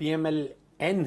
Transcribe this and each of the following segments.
PMLN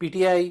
PTI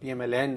PMLN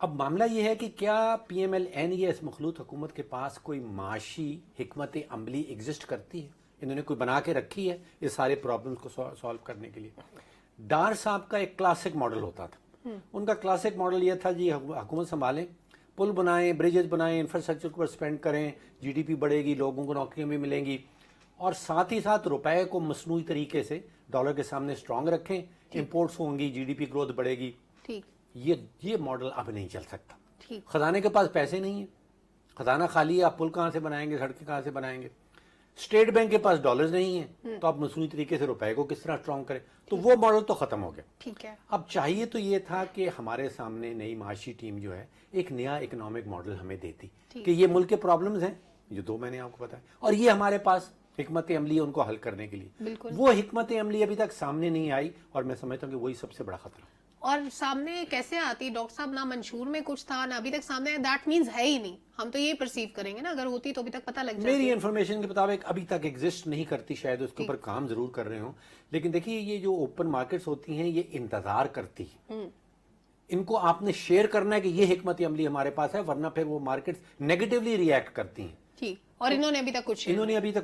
اب معاملہ یہ ہے کہ کیا پی ایم ایل این یا اس مخلوط حکومت کے پاس کوئی معاشی حکمت عملی ایگزسٹ کرتی ہے؟ انہوں نے کوئی بنا کے رکھی ہے اس سارے پرابلمس کو سالو کرنے کے لیے؟ ڈار صاحب کا ایک کلاسک ماڈل ہوتا تھا. ان کا کلاسک ماڈل یہ تھا جی حکومت سنبھالیں, پل بنائیں, بریجز بنائیں, انفراسٹرکچر پر اسپینڈ کریں, جی ڈی پی بڑھے گی, لوگوں کو نوکریاں بھی ملیں گی, اور ساتھ ہی ساتھ روپے کو مصنوعی طریقے سے ڈالر کے سامنے اسٹرانگ رکھیں, امپورٹس ہوں گی, جی ڈی پی گروتھ بڑھے گی. یہ ماڈل اب نہیں چل سکتا. خزانے کے پاس پیسے نہیں ہیں, خزانہ خالی ہے, آپ پل کہاں سے بنائیں گے, سڑکیں کہاں سے بنائیں گے؟ اسٹیٹ بینک کے پاس ڈالرز نہیں ہیں, تو آپ مصنوعی طریقے سے روپے کو کس طرح اسٹرانگ کریں؟ تو وہ ماڈل تو ختم ہو گیا. ٹھیک ہے, اب چاہیے تو یہ تھا کہ ہمارے سامنے نئی معاشی ٹیم جو ہے ایک نیا اکنامک ماڈل ہمیں دیتی کہ یہ ملک کے پرابلمز ہیں جو دو میں نے آپ کو بتایا, اور یہ ہمارے پاس حکمت عملی ہے ان کو حل کرنے کے لیے. وہ حکمت عملی ابھی تک سامنے نہیں آئی, اور میں سمجھتا ہوں کہ وہی سب سے بڑا خطرہ. اور سامنے کیسے آتی ڈاکٹر صاحب؟ نہ منشور میں کچھ تھا, نہ ابھی تک سامنے, دیٹ مینز ہے ہی نہیں. ہم تو یہ پرسیو کریں گے نا, اگر ہوتی تو ابھی تک پتہ لگ جاتا. میری انفارمیشن کے مطابق ابھی تک ایگزسٹ نہیں کرتی, شاید اس کے اوپر کام ضرور کر رہے ہوں, لیکن دیکھیے یہ جو اوپن مارکیٹس ہوتی ہیں یہ انتظار کرتی ہیں. ان کو آپ نے شیئر کرنا ہے کہ یہ حکمت عملی ہمارے پاس ہے, ورنہ پھر وہ مارکیٹس نیگیٹولی ریئیکٹ کرتی ہیں. ٹھیک, اور انہوں نے ابھی تک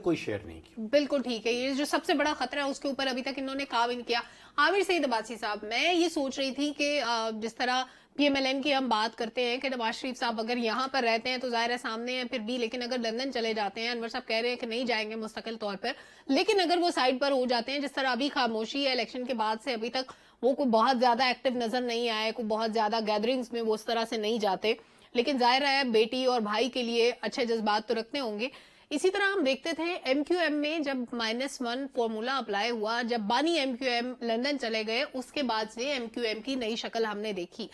کوئی شیئر نہیں کیا. بالکل ٹھیک ہے, یہ جو سب سے بڑا خطرہ ہے اس کے اوپر ابھی تک انہوں نے کام نہیں کیا. عامر سعید عباسی صاحب, میں یہ سوچ رہی تھی کہ جس طرح پی ایم ایل این کی ہم بات کرتے ہیں کہ نواز شریف صاحب اگر یہاں پر رہتے ہیں تو ظاہر ہے سامنے ہیں پھر بھی, لیکن اگر لندن چلے جاتے ہیں, انور صاحب کہہ رہے ہیں کہ نہیں جائیں گے مستقل طور پر, لیکن اگر وہ سائڈ پر ہو جاتے ہیں, جس طرح ابھی خاموشی ہے الیکشن کے بعد سے ابھی تک, وہ کوئی بہت زیادہ ایکٹیو نظر نہیں آئے, کوئی بہت زیادہ گیدرنگز میں وہ اس طرح سے نہیں جاتے, لیکن ظاہر ہے بیٹی اور بھائی کے لیے اچھے جذبات تو رکھتے ہوں گے. اسی طرح ہم دیکھتے تھے ایم کیو ایم میں جب -1 فارمولا اپلائی ہوا, جب بانی ایم کیو ایم لندن چلے گئے, اس کے بعد سے ایم کیو ایم کی نئی شکل ہم نے دیکھی.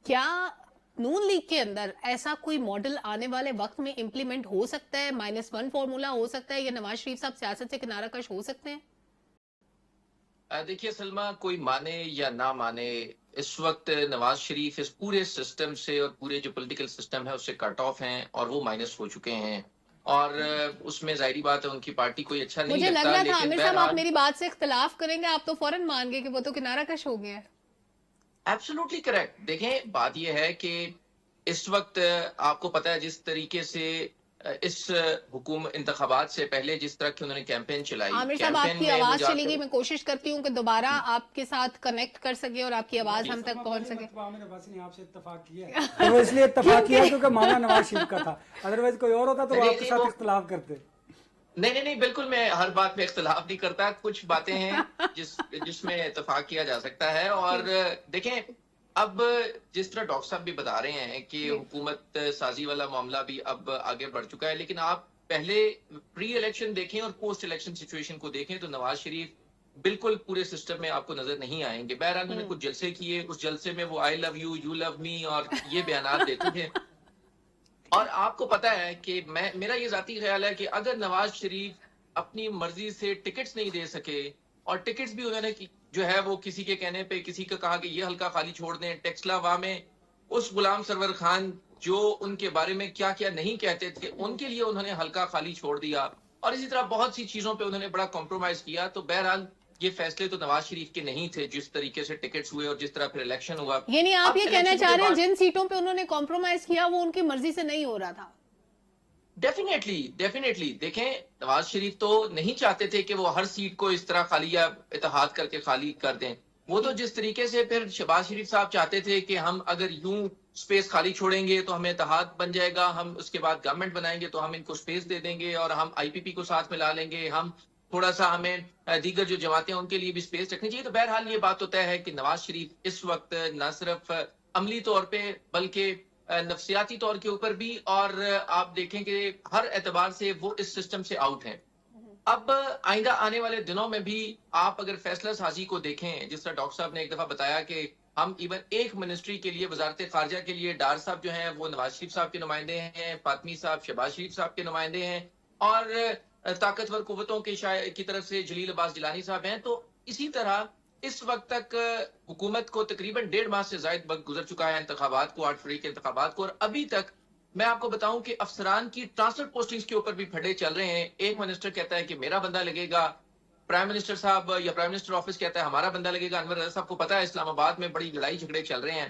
کیا نون لیگ کے اندر ایسا کوئی ماڈل آنے والے وقت میں امپلیمنٹ ہو سکتا ہے؟ -1 فارمولا ہو سکتا ہے, یا نواز شریف صاحب سیاست سے کنارہ کش ہو سکتے ہیں؟ دیکھیے سلما, کوئی مانے یا نہ مانے, اس وقت نواز شریف اس پورے سسٹم سے اور پورے جو پولیٹیکل سسٹم ہے اس سے کٹ آف ہیں, اور وہ مائنس ہو چکے ہیں, اور اس میں ظاہری بات ہے ان کی پارٹی کوئی اچھا نہیں مجھے لگتا. لگ رہا تھا عامر صاحب آپ میری بات سے اختلاف کریں گے, آپ تو فوراً مان گئے کہ وہ تو کنارہ کش ہو گیا ہے. Absolutely correct. دیکھیں بات یہ ہے کہ اس وقت آپ کو پتا ہے جس طریقے سے اس حکومت انتخابات سے پہلے جس طرح کی انہوں نے کیمپین چلائی, عامر صاحب آپ کی آواز چلی گئی, میں کوشش کرتی ہوں کہ دوبارہ آپ کے ساتھ کنیکٹ کر سکے اور آپ کی آواز ہم تک پہنچ سکے. عامر عباسی نے آپ سے اتفاق کیا ہے, وہ اس لیے اتفاق کیا کیونکہ معاملہ نواز شریف کا تھا, ادروائز کوئی اور ہوتا تو وہ آپ کے ساتھ اختلاف کرتے. نہیں بالکل, میں ہر بات میں اختلاف نہیں کرتا, کچھ باتیں ہیں جس میں اتفاق کیا جا سکتا ہے. اور دیکھیں اب جس طرح ڈاکٹر صاحب بھی بتا رہے ہیں کہ حکومت سازی والا معاملہ بھی اب آگے بڑھ چکا ہے, لیکن آپ پہلے پری الیکشن دیکھیں اور پوسٹ الیکشن سچویشن کو دیکھیں تو نواز شریف بالکل پورے سسٹم میں آپ کو نظر نہیں آئیں گے. بہرحال انہوں نے کچھ جلسے کیے, اس جلسے میں وہ آئی لو یو, یو لو می اور یہ بیانات دیتے تھے. اور آپ کو پتا ہے کہ میرا یہ ذاتی خیال ہے کہ اگر نواز شریف اپنی مرضی سے ٹکٹس نہیں دے سکے, اور ٹکٹس بھی انہوں نے جو ہے وہ کسی کے کہنے پہ کسی کا کہا کہ یہ حلقہ خالی چھوڑ دیں, ٹیکسلا وا میں اس غلام سرور خان جو ان کے بارے میں کیا کیا نہیں کہتے تھے ان کے لیے انہوں نے حلقہ خالی چھوڑ دیا, اور اسی طرح بہت سی چیزوں پہ انہوں نے بڑا کمپرومائز کیا. تو بہرحال یہ فیصلے تو نواز شریف کے نہیں تھے جس طریقے سے ٹکٹس ہوئے اور جس طرح پھر الیکشن ہوا. یعنی آپ یہ کہنا چاہ رہے ہیں جن سیٹوں پہ انہوں نے کمپرومائز کیا وہ ان کی مرضی سے نہیں ہو رہا تھا؟ ڈیفینیٹلی. دیکھیں نواز شریف تو نہیں چاہتے تھے کہ وہ ہر سیٹ کو اس طرح خالی یا اتحاد کر کے خالی کر دیں. وہ تو جس طریقے سے پھر شہباز شریف صاحب چاہتے تھے کہ ہم اگر یوں سپیس خالی چھوڑیں گے تو ہمیں اتحاد بن جائے گا, ہم اس کے بعد گورنمنٹ بنائیں گے تو ہم ان کو سپیس دے دیں گے اور ہم آئی پی پی کو ساتھ ملا لیں گے, ہم تھوڑا سا ہمیں دیگر جو جماعتیں ان کے لیے بھی سپیس رکھنی چاہیے. تو بہرحال یہ بات تو طے ہے کہ نواز شریف اس وقت نہ صرف عملی طور پہ بلکہ نفسیاتی طور کے اوپر بھی, اور آپ دیکھیں کہ ہر اعتبار سے وہ اس سسٹم سے آؤٹ ہیں. اب آئندہ آنے والے دنوں میں بھی آپ اگر فیصلہ سازی کو دیکھیں, جس طرح ڈاکٹر صاحب نے ایک دفعہ بتایا کہ ہم ایون ایک منسٹری کے لیے وزارت خارجہ کے لیے ڈار صاحب جو ہیں وہ نواز شریف صاحب کے نمائندے ہیں, فاطمی صاحب شہباز شریف صاحب کے نمائندے ہیں, اور طاقتور قوتوں کی طرف سے جلیل عباس جیلانی صاحب ہیں. تو اسی طرح اس وقت تک حکومت کو تقریباً 1.5 ماہ سے زائد وقت گزر چکا ہے انتخابات کو, 8 فروری کے انتخابات کو, اور ابھی تک میں آپ کو بتاؤں کہ افسران کی ٹرانسفر پوسٹنگز کے اوپر بھی پھڑے چل رہے ہیں. ایک منسٹر کہتا ہے کہ میرا بندہ لگے گا, پرائم منسٹر صاحب یا پرائم منسٹر آفس کہتا ہے ہمارا بندہ لگے گا. انور رضا صاحب کو پتا ہے اسلام آباد میں بڑی لڑائی جھگڑے چل رہے ہیں.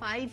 5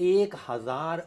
1000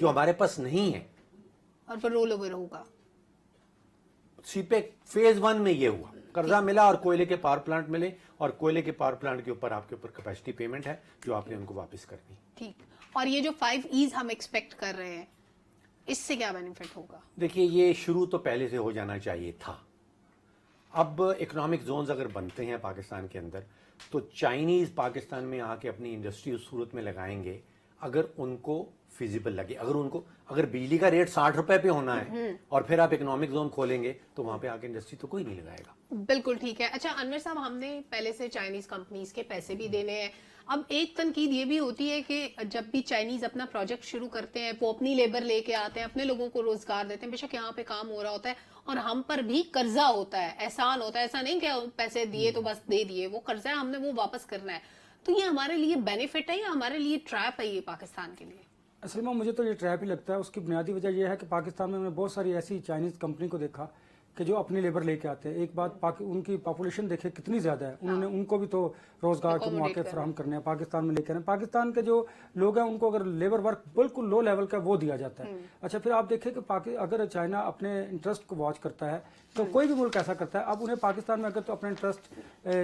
جو ہمارے پاس نہیں ہے. اور پھر رول اوور ہوگا. سی پیک فیز 1 میں یہ ہوا, قرضہ ملا اور کوئلے کے پاور پلانٹ ملے, اور کوئلے کے پاور پلانٹ کے اوپر آپ کے اوپر کیپیسٹی پیمنٹ ہے جو آپ نے ان کو واپس کرنی. ٹھیک. اور یہ جو 5 ایز ہم ایکسپیکٹ کر رہے ہیں, اس سے کیا بینیفٹ ہوگا؟ دیکھیے یہ شروع تو پہلے سے ہو جانا چاہیے تھا. اب اکنامک زونز اگر بنتے ہیں پاکستان کے اندر, تو چائنیز پاکستان میں آ کے اپنی انڈسٹری اس صورت میں لگائیں گے اگر ان کو فیزیبل لگے. اگر بجلی کا ریٹ 60 روپے پہ ہونا ہے اور پھر آپ اکنامک زون کھولیں گے تو وہاں پہ آ کے انڈسٹری تو کوئی نہیں لگائے گا. بالکل ٹھیک ہے. اچھا انور صاحب, ہم نے پہلے سے چائنیز کمپنیز کے پیسے بھی دینے ہیں. اب ایک تنقید یہ بھی ہوتی ہے کہ جب بھی چائنیز اپنا پروجیکٹ شروع کرتے ہیں, وہ اپنی لیبر لے کے آتے ہیں, اپنے لوگوں کو روزگار دیتے ہیں, بے شک یہاں پہ کام ہو رہا ہوتا ہے, اور ہم پر بھی قرضہ ہوتا ہے, احسان ہوتا ہے. ایسا نہیں کہ پیسے دیے تو بس دے دیے, وہ قرضہ ہے, ہم نے وہ واپس کرنا ہے. تو یہ ہمارے لیے بینیفٹ ہے یا ہمارے لیے ٹریپ ہے یہ پاکستان کے لیے؟ اصل میں مجھے تو یہ ٹریپ ہی لگتا ہے. اس کی بنیادی وجہ یہ ہے کہ پاکستان میں بہت ساری ایسی چائنیز کمپنی کو دیکھا کہ جو اپنی لیبر لے کے آتے ہیں. ایک بات ان کی پاپولیشن دیکھے کتنی زیادہ ہے, انہوں نے ان کو بھی تو روزگار کے مواقع فراہم کرنے ہیں, پاکستان میں لے کے آنے. پاکستان کے جو لوگ ہیں ان کو اگر لیبر ورک بالکل لو لیول کا وہ دیا جاتا ہے. اچھا پھر آپ دیکھیں کہ اگر چائنا اپنے انٹرسٹ کو واچ کرتا ہے تو کوئی بھی ملک ایسا کرتا ہے. اب انہیں پاکستان میں اگر تو اپنا انٹرسٹ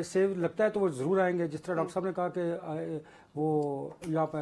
سیو لگتا ہے تو وہ ضرور آئیں گے. جس طرح ڈاکٹر صاحب نے کہا کہ وہ یہاں پہ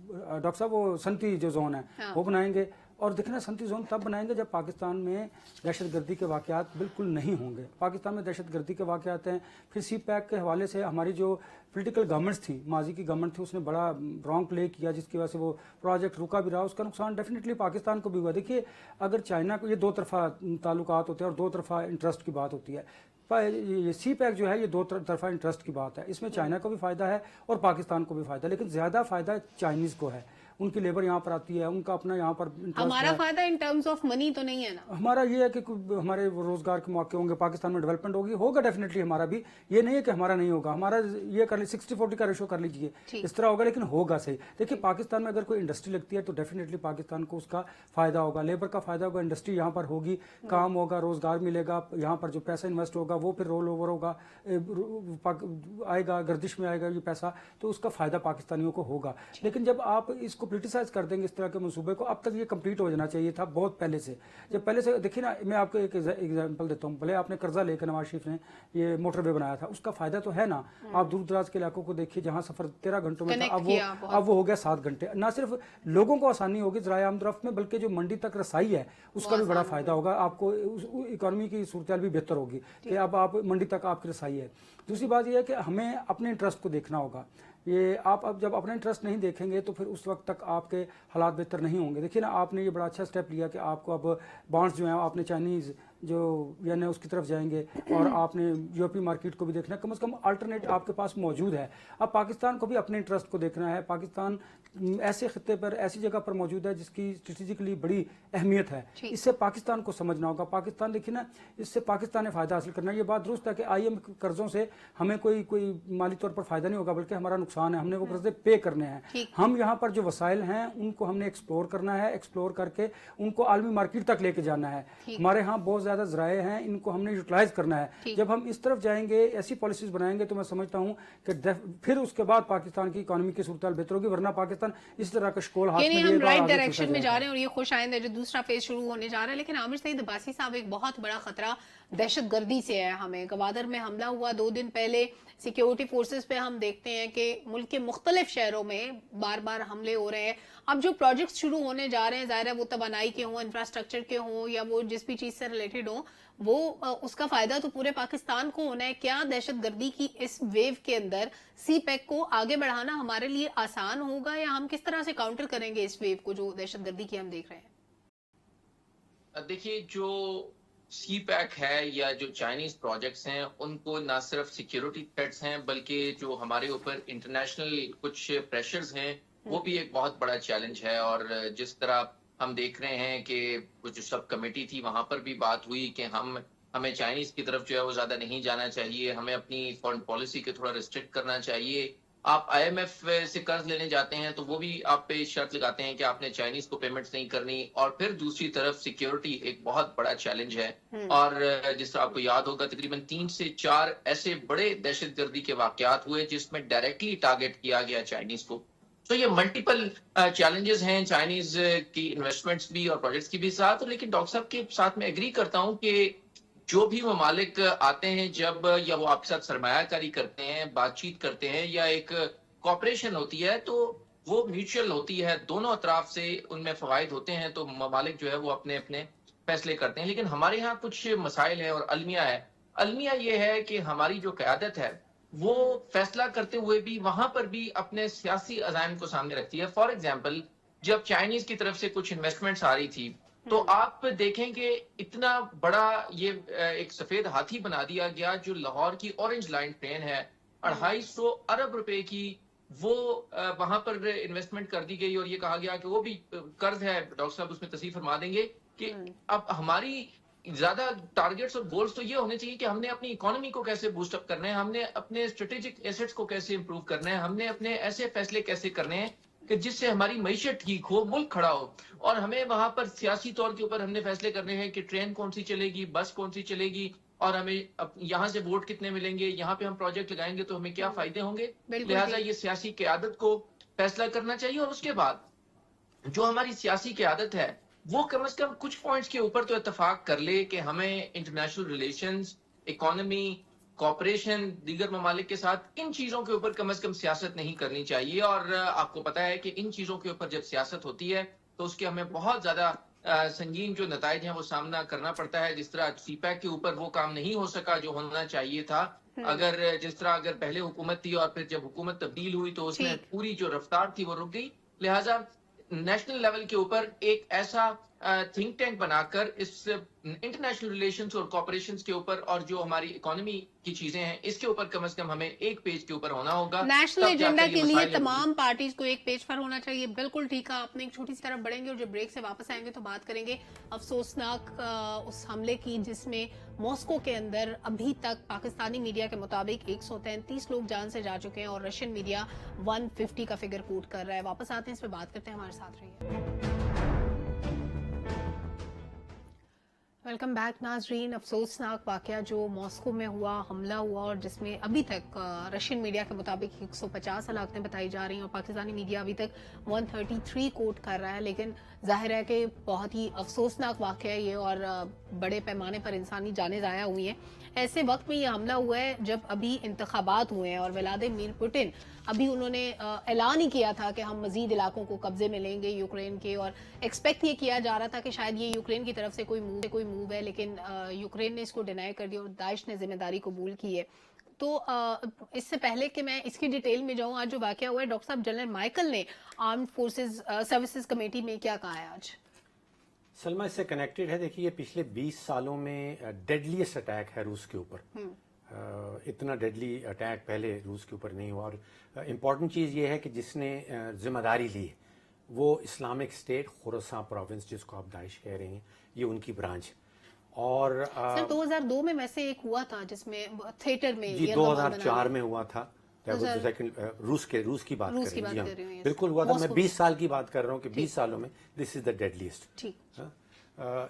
ڈاکٹر صاحب وہ سنتی جو زون ہے وہ بنائیں گے, اور دیکھنا سنتی زون تب بنائیں گے جب پاکستان میں دہشت گردی کے واقعات بالکل نہیں ہوں گے. پاکستان میں دہشت گردی کے واقعات ہیں. پھر سی پیک کے حوالے سے ہماری جو پولیٹیکل گورنمنٹس تھی, ماضی کی گورنمنٹ تھی, اس نے بڑا رانگ پلے کیا جس کی وجہ سے وہ پروجیکٹ رکا بھی رہا. اس کا نقصان ڈیفینیٹلی پاکستان کو بھی ہوا. دیکھیے اگر چائنا کو, یہ دو طرفہ تعلقات ہوتے ہیں اور دو طرفہ انٹرسٹ کی بات ہوتی ہے. یہ سی پیک جو ہے یہ دو طرفہ انٹرسٹ کی بات ہے. اس میں چائنا کو بھی فائدہ ہے اور پاکستان کو بھی فائدہ ہے, لیکن زیادہ فائدہ چائنیز کو ہے. ان کی لیبر یہاں پر آتی ہے, ان کا اپنا یہاں پر ہمارا فائدہ ان ٹرمز آف منی تو نہیں ہے نا. ہمارا یہ ہے کہ ہمارے روزگار کے مواقع ہوں گے, پاکستان میں ڈیولپمنٹ ہوگا ڈیفینیٹلی ہمارا بھی. یہ نہیں ہے کہ ہمارا نہیں ہوگا, ہمارا یہ کر لی 60-40 کا ریشو کر لیجئے, اس طرح ہوگا, لیکن ہوگا صحیح. دیکھیے پاکستان میں اگر کوئی انڈسٹری لگتی ہے تو ڈیفینیٹلی پاکستان کو اس کا فائدہ ہوگا, لیبر کا فائدہ ہوگا, انڈسٹری یہاں پر ہوگی, کام ہوگا, روزگار ملے گا, یہاں پر جو پیسہ انویسٹ ہوگا وہ پھر رول اوور ہوگا, آئے گا, گردش میں آئے گا یہ پیسہ, تو اس کا فائدہ پاکستانیوں کو ہوگا. لیکن جب آپ اس کو پولیٹیسائز کر دیں گے اس طرح کے منصوبے کو, اب تک یہ کمپلیٹ ہو جانا چاہیے تھا بہت پہلے سے. جب پہلے سے دیکھیے نا, میں آپ کو ایک ایگزامپل دیتا ہوں. بھلے آپ نے قرضہ لے کے نواز شریف نے یہ موٹر وے بنایا تھا, اس کا فائدہ تو ہے نا. آپ دور دراز کے علاقوں کو دیکھیے جہاں سفر 13 گھنٹوں میں تھا, اب وہ ہو گیا 7 گھنٹے. نہ صرف لوگوں کو آسانی ہوگی ذرائع آمد و رفت میں, بلکہ جو منڈی تک رسائی ہے اس کا بھی بڑا فائدہ ہوگا. آپ کو اکانومی کی صورتحال بھی بہتر ہوگی کہ اب آپ منڈی تک آپ کی رسائی ہے. دوسری بات یہ ہے کہ ہمیں اپنے انٹرسٹ کو دیکھنا ہوگا. یہ آپ اب جب اپنا انٹرسٹ نہیں دیکھیں گے تو پھر اس وقت تک آپ کے حالات بہتر نہیں ہوں گے. دیکھیے نا, آپ نے یہ بڑا اچھا سٹیپ لیا کہ آپ کو اب بانڈز جو ہیں آپ نے چائنیز جو یعنی اس کی طرف جائیں گے, اور آپ نے یورپی مارکیٹ کو بھی دیکھنا ہے. کم از کم الٹرنیٹ آپ کے پاس موجود ہے. اب پاکستان کو بھی اپنے انٹرسٹ کو دیکھنا ہے. پاکستان ایسے خطے پر, ایسی جگہ پر موجود ہے جس کی اسٹریٹجکلی بڑی اہمیت ہے. اس سے پاکستان کو سمجھنا ہوگا. پاکستان دیکھیے نا, اس سے پاکستان نے فائدہ حاصل کرنا ہے. یہ بات درست ہے کہ IMF قرضوں سے ہمیں کوئی مالی طور پر فائدہ نہیں ہوگا, بلکہ ہمارا نقصان ہے. ہم نے وہ قرضے پے کرنے ہیں. ہم یہاں پر جو وسائل ہیں ان کو ہم نے ایکسپلور کرنا ہے, ایکسپلور کر کے ان کو عالمی مارکیٹ تک لے کے جانا ہے. ہمارے ہاں بہت زیادہ ذرائع ہیں, ان کو ہم نے یوٹیلائز کرنا ہے. جب ہم اس طرف جائیں گے, ایسی پالیسیز بنائیں گے, تو میں سمجھتا ہوں کہ پھر اس کے بعد پاکستان کی اکانومی کی صورتحال بہتر ہوگی. ورنہ پاکستان اس طرح کا شکول ہاتھ میں یعنی لیے ہم گا, رائٹ آگے ڈائریکشن میں چلتا جا جائے رہے ہیں, اور یہ خوش آئند ہے جو دوسرا فیز شروع ہونے جا رہا ہے. لیکن عامر سعید عباسی صاحب, ایک بہت بڑا خطرہ دہشت گردی سے ہے. ہمیں گوادر میں حملہ ہوا 2 دن پہلے. سیکیورٹی فورسز پہ ہم دیکھتے ہیں کہ ملک کے مختلف شہروں میں بار بار حملے ہو رہے ہیں. اب جو پروجیکٹس شروع ہونے جا رہے ہیں, ظاہر ہے وہ توانائی کے ہوں, انفراسٹرکچر کے ہوں, یا وہ جس بھی چیز سے ریلیٹڈ ہوں, وہ اس کا فائدہ تو پورے پاکستان کو ہونا ہے. کیا دہشت گردی کی اس ویو کے اندر سی پیک کو آگے بڑھانا ہمارے لیے آسان ہوگا, یا ہم کس طرح سے کاؤنٹر کریں گے اس ویو کو جو دہشت گردی کی ہم دیکھ رہے ہیں؟ دیکھیے, جو سی پیک ہے یا جو چائنیز پروجیکٹس ہیں, ان کو نہ صرف سیکیورٹی تھریٹس ہیں, بلکہ جو ہمارے اوپر انٹرنیشنل کچھ پریشرز ہیں وہ بھی ایک بہت بڑا چیلنج ہے. اور جس طرح ہم دیکھ رہے ہیں کہ وہ جو سب کمیٹی تھی وہاں پر بھی بات ہوئی کہ ہمیں چائنیز کی طرف جو ہے وہ زیادہ نہیں جانا چاہیے, ہمیں اپنی فارن پالیسی کے تھوڑا ریسٹرکٹ کرنا چاہیے. آپ IMF سے قرض لینے جاتے ہیں تو وہ بھی آپ پہ شرط لگاتے ہیں کہ آپ نے چائنیز کو پیمنٹس نہیں کرنی. اور پھر دوسری طرف سیکیورٹی ایک بہت بڑا چیلنج ہے. اور جس طرح آپ کو یاد ہوگا, تقریباً 3 سے 4 ایسے بڑے دہشت گردی کے واقعات ہوئے جس میں ڈائریکٹلی ٹارگٹ کیا گیا چائنیز کو. تو یہ ملٹیپل چیلنجز ہیں چائنیز کی انویسٹمنٹس بھی اور پروجیکٹس کی بھی ساتھ، لیکن ڈاکٹر صاحب کے ساتھ میں ایگری کرتا ہوں کہ جو بھی ممالک آتے ہیں جب یا وہ آپ کے ساتھ سرمایہ کاری کرتے ہیں، بات چیت کرتے ہیں یا ایک کوآپریشن ہوتی ہے تو وہ میوچل ہوتی ہے، دونوں اطراف سے ان میں فوائد ہوتے ہیں، تو ممالک جو ہے وہ اپنے اپنے فیصلے کرتے ہیں. لیکن ہمارے یہاں کچھ مسائل ہیں اور المیہ ہے. المیہ یہ ہے کہ ہماری جو قیادت ہے وہ فیصلہ کرتے ہوئے بھی وہاں پر بھی اپنے سیاسی عزائم کو سامنے رکھتی ہے. فار ایگزامپل جب چائنیز کی طرف سے کچھ انویسٹمنٹس آ رہی تھی تو آپ دیکھیں کہ اتنا بڑا یہ ایک سفید ہاتھی بنا دیا گیا جو لاہور کی اورنج لائن ٹرین ہے 250 ارب روپے کی، وہ وہاں پر انویسٹمنٹ کر دی گئی اور یہ کہا گیا کہ وہ بھی قرض ہے. ڈاکٹر صاحب اس میں تصحیح فرما دیں گے کہ اب ہماری زیادہ ٹارگیٹس اور گولز تو یہ ہونے چاہیے کہ ہم نے اپنی اکانومی کو کیسے بوسٹ اپ کرنا ہے، ہم نے اپنے اسٹریٹجک ایسٹس کو کیسے امپروو کرنا ہے، ہم نے اپنے ایسے فیصلے کیسے کرنے ہیں کہ جس سے ہماری معیشت ٹھیک ہو، ملک کھڑا ہو. اور ہمیں وہاں پر سیاسی طور کے اوپر ہم نے فیصلے کرنے ہیں کہ ٹرین کون سی چلے گی، بس کون سی چلے گی، اور ہمیں یہاں سے ووٹ کتنے ملیں گے، یہاں پہ ہم پروجیکٹ لگائیں گے تو ہمیں کیا فائدے ہوں گے. لہٰذا یہ سیاسی قیادت کو فیصلہ کرنا چاہیے. اور اس کے بعد جو ہماری سیاسی قیادت ہے وہ کم از کم کچھ پوائنٹس کے اوپر تو اتفاق کر لے کہ ہمیں انٹرنیشنل ریلیشنز، اکانومی، کوآپریشن دیگر ممالک کے ساتھ ان چیزوں کے اوپر کم از کم سیاست نہیں کرنی چاہیے. اور آپ کو پتا ہے کہ ان چیزوں کے اوپر جب سیاست ہوتی ہے تو اس کے ہمیں بہت زیادہ سنگین جو نتائج ہیں وہ سامنا کرنا پڑتا ہے. جس طرح سی پیک کے اوپر وہ کام نہیں ہو سکا جو ہونا چاہیے تھا. جس طرح اگر پہلے حکومت تھی اور پھر جب حکومت تبدیل ہوئی تو اس میں پوری جو رفتار تھی وہ رک گئی. لہٰذا نیشنل لیول کے اوپر ایک ایسا تھنک ٹینک بنا کر اس انٹرنیشنل ریلیشنز اور کوآپریشنز کے اوپر اور جو ہماری اکانومی کی چیزیں ہیں اس کے اوپر کم از کم ہمیں ایک پیج کے اوپر ہونا ہوگا. نیشنل ایجنڈا کے لیے تمام پارٹیز کو ایک پیج پر ہونا چاہیے. بالکل ٹھیک ہے. آپ نے ایک چھوٹی سی طرف بڑھیں گے اور جب بریک سے واپس آئیں گے تو بات کریں گے افسوسناک اس حملے کی جس میں ماسکو کے اندر ابھی تک پاکستانی میڈیا کے مطابق 133 لوگ جان سے جا چکے ہیں اور رشین میڈیا 150 کا فگر کوٹ کر رہا ہے. واپس آتے ہیں اس پہ بات کرتے ہیں. ہمارے ساتھ رہیے. ویلکم بیک ناظرین. افسوسناک واقعہ جو ماسکو میں ہوا، حملہ ہوا اور جس میں ابھی تک رشین میڈیا کے مطابق 150 ہلاکتیں بتائی جا رہی ہیں اور پاکستانی میڈیا ابھی تک 133 کوٹ کر رہا ہے. لیکن ظاہر ہے کہ بہت ہی افسوسناک واقعہ ہے یہ اور بڑے پیمانے پر انسانی جانیں ضائع ہوئی ہیں. ایسے وقت میں یہ حملہ ہوا ہے جب ابھی انتخابات ہوئے ہیں اور ولادیمیر پوٹن ابھی انہوں نے اعلان ہی کیا تھا کہ ہم مزید علاقوں کو قبضے میں لیں گے یوکرین کے، اور ایکسپیکٹ یہ کیا جا رہا تھا کہ شاید یہ یوکرین کی طرف سے کوئی موو ہے، لیکن یوکرین نے اس کو ڈینائی کر دیا اور داعش نے ذمہ داری قبول کی ہے. تو اس سے پہلے کہ میں اس کی ڈیٹیل میں جاؤں، آج جو واقعہ ہوا ہے ڈاکٹر صاحب، جنرل مائیکل نے آرمڈ فورسز سروسز کمیٹی میں کیا کہا ہے آج؟ سلمہ اس سے کنیکٹڈ ہے. دیکھیے یہ پچھلے 20 سالوں میں ڈیڈلیسٹ اٹیک ہے روس کے اوپر. اتنا ڈیڈلی اٹیک پہلے روس کے اوپر نہیں ہوا. اور امپورٹنٹ چیز یہ ہے کہ جس نے ذمہ داری لی ہے وہ اسلامک اسٹیٹ خراسان پروونس، جس کو آپ داعش کہہ رہے ہیں، یہ ان کی برانچ. اور سر 2002 میں ویسے ایک ہوا تھا جس میں تھیٹر میں، جی 2004 میں ہوا تھا. روس کی بات کر رہے ہیں، بالکل ہوا تھا. میں 20 سال کی بات کر رہا ہوں کہ 20 سالوں میں دس از دا ڈیڈلیسٹ.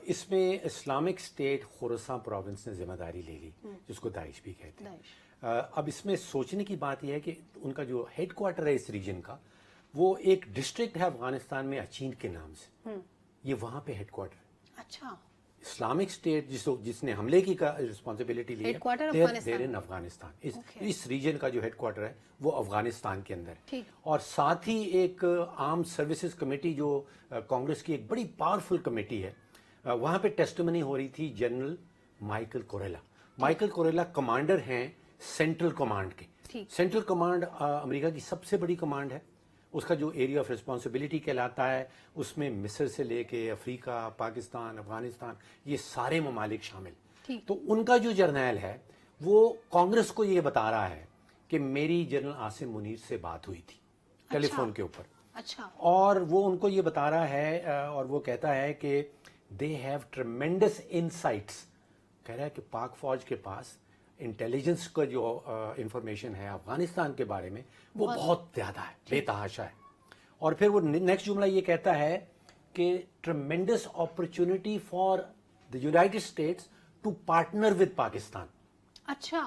اس میں اسلامک اسٹیٹ خراسان پروونس نے ذمہ داری لے لی، جس کو داعش بھی کہتے ہیں. اب اس میں سوچنے کی بات یہ ہے کہ ان کا جو ہیڈ کوارٹر ہے اس ریجن کا، وہ ایک ڈسٹرکٹ ہے افغانستان میں اچین کے نام سے، یہ وہاں پہ ہیڈ کوارٹر ہے. اچھا. اسلامک اسٹیٹ جس نے حملے کی رسپانسبلٹی لی ہے افغانستان، اس ریجن کا جو ہیڈ کوارٹر ہے وہ افغانستان کے اندر ہے. اور ساتھ ہی ایک آرم سروسز کمیٹی جو کانگریس کی ایک بڑی پاورفل کمیٹی ہے، وہاں پہ ٹیسٹمنی ہو رہی تھی general Michael Kurilla. Michael Kurilla commander ہیں سینٹرل کمانڈ کے. سینٹرل کمانڈ امریکہ کی سب سے بڑی کمانڈ ہے. اس کا جو ایریا آف ریسپانسبلٹی کہلاتا ہے اس میں مصر سے لے کے افریقہ، پاکستان، افغانستان، یہ سارے ممالک شامل. تو ان کا جو جرنیل ہے وہ کانگریس کو یہ بتا رہا ہے کہ میری جنرل عاصم منیر سے بات ہوئی تھی ٹیلی فون کے اوپر. اور وہ ان کو یہ بتا رہا ہے اور وہ کہتا ہے کہ دے ہیو ٹریمینڈس انسائٹس. کہہ رہا ہے کہ پاک فوج کے پاس انٹیلیجنس کا جو انفارمیشن ہے افغانستان کے بارے میں وہ بہت زیادہ ہے، بے تحاشا ہے. اور پھر وہ نیکسٹ جملہ یہ کہتا ہے کہ tremendous opportunity for the United States to partner with Pakistan. اچھا.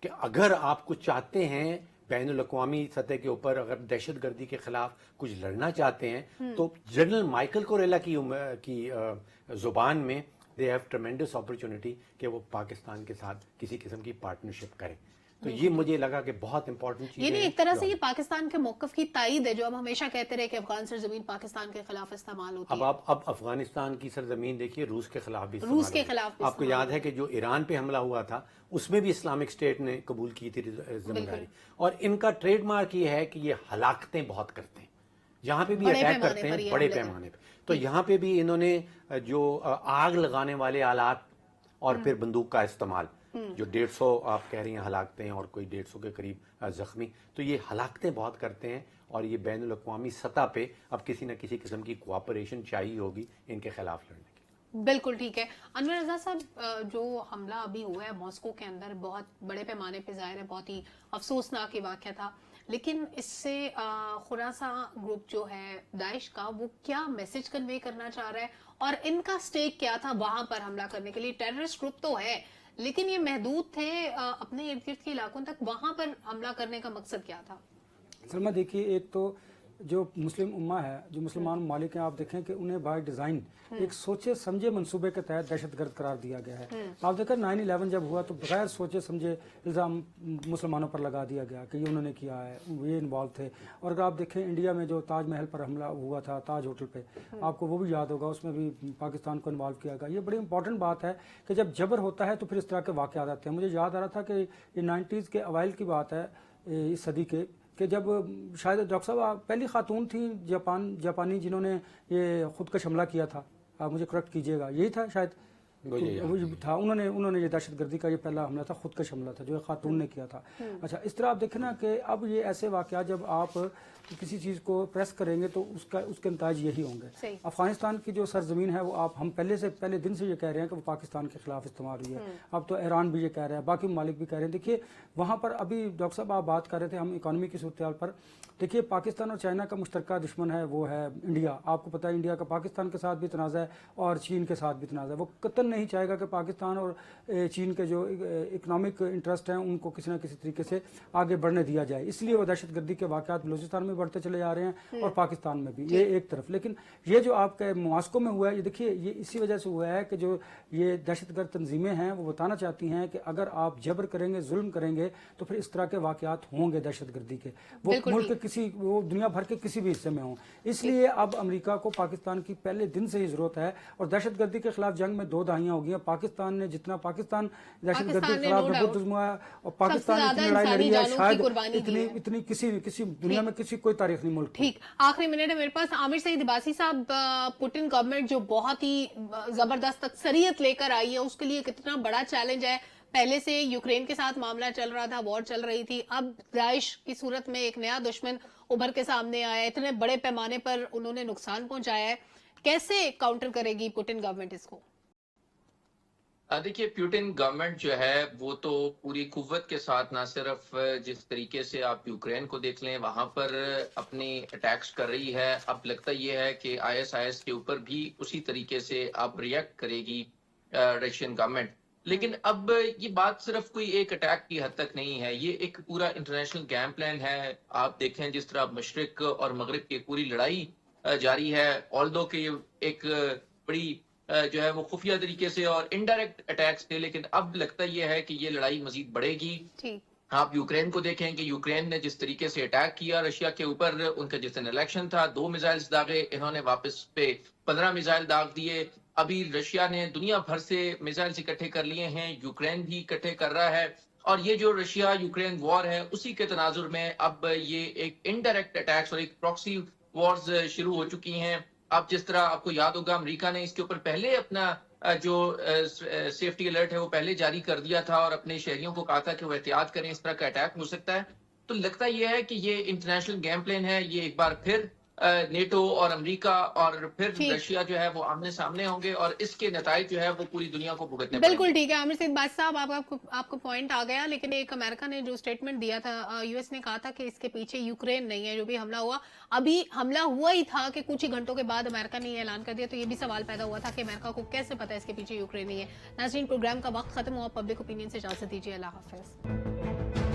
کہ اگر آپ کو چاہتے ہیں بین الاقوامی سطح کے اوپر اگر دہشت گردی کے خلاف کچھ لڑنا چاہتے ہیں تو جنرل مائیکل کوریلا کی زبان میں دے ہیو ٹرمینڈس اپرچونٹی کہ وہ پاکستان کے ساتھ کسی قسم کی پارٹنرشپ کریں. تو یہ مجھے لگا کہ بہت امپورٹنٹ چیز ہے. یعنی ایک طرح سے یہ پاکستان کے موقف کی تائید ہے جو ہم ہمیشہ کہتے رہے کہ افغان سرزمین پاکستان کے خلاف استعمال ہوتی ہے. اب افغانستان کی سرزمین دیکھیے روس کے خلاف بھی روس کے خلاف بھی آپ کو یاد ہے کہ جو ایران پہ حملہ ہوا تھا اس میں بھی اسلامک اسٹیٹ نے قبول کی تھی ذمہ داری. اور ان کا ٹریڈ مارک یہ ہے کہ یہ ہلاکتیں بہت کرتے ہیں, جہاں پہ بھی اٹیک کرتے ہیں بڑے پیمانے پہ. تو یہاں پہ بھی انہوں نے جو آگ لگانے والے آلات اور پھر بندوق کا استعمال, جو 150 آپ کہہ رہی ہیں ہلاکتیں اور کوئی 150 کے قریب زخمی, تو یہ ہلاکتیں بہت کرتے ہیں. اور یہ بین الاقوامی سطح پہ اب کسی نہ کسی قسم کی کوآپریشن چاہیے ہوگی ان کے خلاف لڑنے کی. بالکل ٹھیک ہے. انور رضا صاحب, جو حملہ ابھی ہوا ہے ماسکو کے اندر بہت بڑے پیمانے پہ ظاہر ہے بہت ہی افسوسناک واقعہ تھا, لیکن اس سے خراساں گروپ جو ہے داعش کا, وہ کیا میسج کنوے کرنا چاہ رہا ہے اور ان کا سٹیک کیا تھا وہاں پر حملہ کرنے کے لیے؟ ٹیررسٹ گروپ تو ہے لیکن یہ محدود تھے اپنے ارد گرد کے علاقوں تک, وہاں پر حملہ کرنے کا مقصد کیا تھا؟ سلمہ دیکھیے, ایک تو جو مسلم امہ ہے, جو مسلمان ممالک ہیں, آپ دیکھیں کہ انہیں بائی ڈیزائن ایک سوچے سمجھے منصوبے کے تحت دہشت گرد قرار دیا گیا ہے. آپ دیکھیں 9/11 جب ہوا تو بغیر سوچے سمجھے الزام مسلمانوں پر لگا دیا گیا کہ یہ انہوں نے کیا ہے, یہ انوالو تھے. اور اگر آپ دیکھیں انڈیا میں جو تاج محل پر حملہ ہوا تھا, تاج ہوٹل پہ, آپ کو وہ بھی یاد ہوگا, اس میں بھی پاکستان کو انوالو کیا گیا. یہ بڑی امپورٹنٹ بات ہے کہ جب جبر ہوتا ہے تو پھر اس طرح کے واقعات آتے ہیں. مجھے یاد آ رہا تھا کہ یہ 90s کے اوائل کی بات ہے اس صدی کے, کہ جب شاید ڈاکٹر صاحب پہلی خاتون تھیں جاپانی جنہوں نے یہ خودکش حملہ کیا تھا, آپ مجھے کریکٹ کیجئے گا, یہی تھا شاید تھا, انہوں نے یہ دہشت گردی کا یہ پہلا حملہ تھا, خودکش حملہ تھا جو ایک خاتون نے کیا تھا. اچھا, اس طرح آپ دیکھیں نا کہ اب یہ ایسے واقعات جب آپ کسی چیز کو پریس کریں گے تو اس کے نتائج یہی ہوں گے. افغانستان کی جو سرزمین ہے وہ ہم پہلے دن سے یہ کہہ رہے ہیں کہ وہ پاکستان کے خلاف استعمال ہوئی ہے. اب تو ایران بھی یہ کہہ رہا ہے, باقی ممالک بھی کہہ رہے ہیں. دیکھیے وہاں پر ابھی ڈاکٹر صاحب آپ بات کر رہے تھے ہم اکانومی کی صورتحال پر. دیکھیے پاکستان اور چائنا کا مشترکہ دشمن ہے وہ ہے انڈیا. آپ کو پتہ ہے انڈیا کا پاکستان کے ساتھ بھی تنازع ہے اور چین کے ساتھ بھی تنازع ہے. وہ قطعاً نہیں چاہے گا کہ پاکستان اور چین کے جو اکنامک انٹرسٹ ہیں ان کو کسی نہ کسی طریقے سے آگے بڑھنے دیا جائے. اس لیے وہ دہشت گردی کے واقعات بلوچستان میں بڑھتے چلے جا رہے ہیں اور پاکستان میں بھی, یہ ایک طرف. لیکن یہ جو آپ کے ماسکو میں ہوا ہے, یہ دیکھیے یہ اسی وجہ سے ہوا ہے کہ جو یہ دہشت گرد تنظیمیں ہیں وہ بتانا چاہتی ہیں کہ اگر آپ جبر کریں گے, ظلم کریں گے تو پھر اس طرح کے واقعات ہوں گے دہشت گردی کے, وہ ملک کے وہ دنیا بھر کے کسی بھی حصے میں ہوں. اس لیے اب امریکہ کو پاکستان کی پہلے دن سے ہی ضرورت ہے. اور دہشت گردی کے خلاف جنگ میں 2 دہائیاں ہو گئی ہیں. پاکستان نے جتنا دہشت گردی کے خلاف محبت ہوا ہے اور پاکستان نے اتنی لڑائی لڑی ہے شاید اتنی کسی دنیا میں کسی کوئی تاریخ نہیں ملک. ٹھیک, آخری منٹ ہے میرے پاس. عامر سعید عباسی صاحب, پوٹن گورنمنٹ جو بہت ہی زبردست اکثریت لے کر آئی ہے اس کے لیے کتنا بڑا چیلنج ہے؟ پہلے سے یوکرین کے ساتھ معاملہ چل رہا تھا, وار چل رہی تھی, اب داعش کی صورت میں ایک نیا دشمن ابھر کے سامنے آیا ہے, اتنے بڑے پیمانے پر انہوں نے نقصان پہنچایا ہے. کیسے کاؤنٹر کرے گی پوٹن گورنمنٹ اس کو؟ دیکھیے پیوٹن گورنمنٹ جو ہے وہ تو پوری قوت کے ساتھ نہ صرف جس طریقے سے آپ یوکرین کو دیکھ لیں وہاں پر اپنی اٹیکس کر رہی ہے, اب لگتا یہ ہے کہ IS کے اوپر بھی اسی طریقے سے اب ریئیکٹ کرے گی رشین گورنمنٹ. لیکن اب یہ بات صرف کوئی ایک اٹیک کی حد تک نہیں ہے, یہ ایک پورا انٹرنیشنل گیم پلان ہے. آپ دیکھیں جس طرح مشرق اور مغرب کی پوری لڑائی جاری ہے, آلدو کہ ایک بڑی جو ہے وہ خفیہ طریقے سے اور انڈائریکٹ اٹیکس تھے, لیکن اب لگتا یہ ہے کہ یہ لڑائی مزید بڑھے گی. آپ یوکرین کو دیکھیں کہ یوکرین نے جس طریقے سے اٹیک کیا رشیا کے اوپر, ان کا جس دن الیکشن تھا 2 میزائلز داغے, انہوں نے واپس پہ 15 میزائل داغ دیے. ابھی رشیا نے دنیا بھر سے میزائلز اکٹھے کر لیے ہیں, یوکرین بھی اکٹھے کر رہا ہے, اور یہ جو رشیا یوکرین وار ہے اسی کے تناظر میں اب یہ ایک انڈائریکٹ اٹیکس اور ایک پراکسی وارز شروع ہو چکی ہیں. اب جس طرح آپ کو یاد ہوگا امریکہ نے اس کے اوپر پہلے اپنا جو سیفٹی الرٹ ہے وہ پہلے جاری کر دیا تھا اور اپنے شہریوں کو کہا تھا کہ وہ احتیاط کریں, اس طرح کا اٹیک ہو سکتا ہے. تو لگتا یہ ہے کہ یہ انٹرنیشنل گیم پلان ہے, یہ ایک بار پھر نیٹو اور امریکہ اور پھر رشیا جو ہے وہ آمنے سامنے ہوں گے اور اس کے نتائج جو ہے وہ پوری دنیا کو بھگتنے پڑیں گے. بالکل ٹھیک ہے عامر سعید بات صاحب, آپ کو پوائنٹ آ گیا, لیکن ایک امریکہ نے جو سٹیٹمنٹ دیا تھا, US نے کہا تھا کہ اس کے پیچھے یوکرین نہیں ہے جو بھی حملہ ہوا. ابھی حملہ ہوا ہی تھا کہ کچھ ہی گھنٹوں کے بعد امریکہ نے یہ اعلان کر دیا, تو یہ بھی سوال پیدا ہوا تھا کہ امریکہ کو کیسے پتا اس کے پیچھے یوکرین نہیں ہے. ناظرین پروگرام کا وقت ختم ہوا, پبلک اوپینین سے اجازت دیجیے, اللہ حافظ.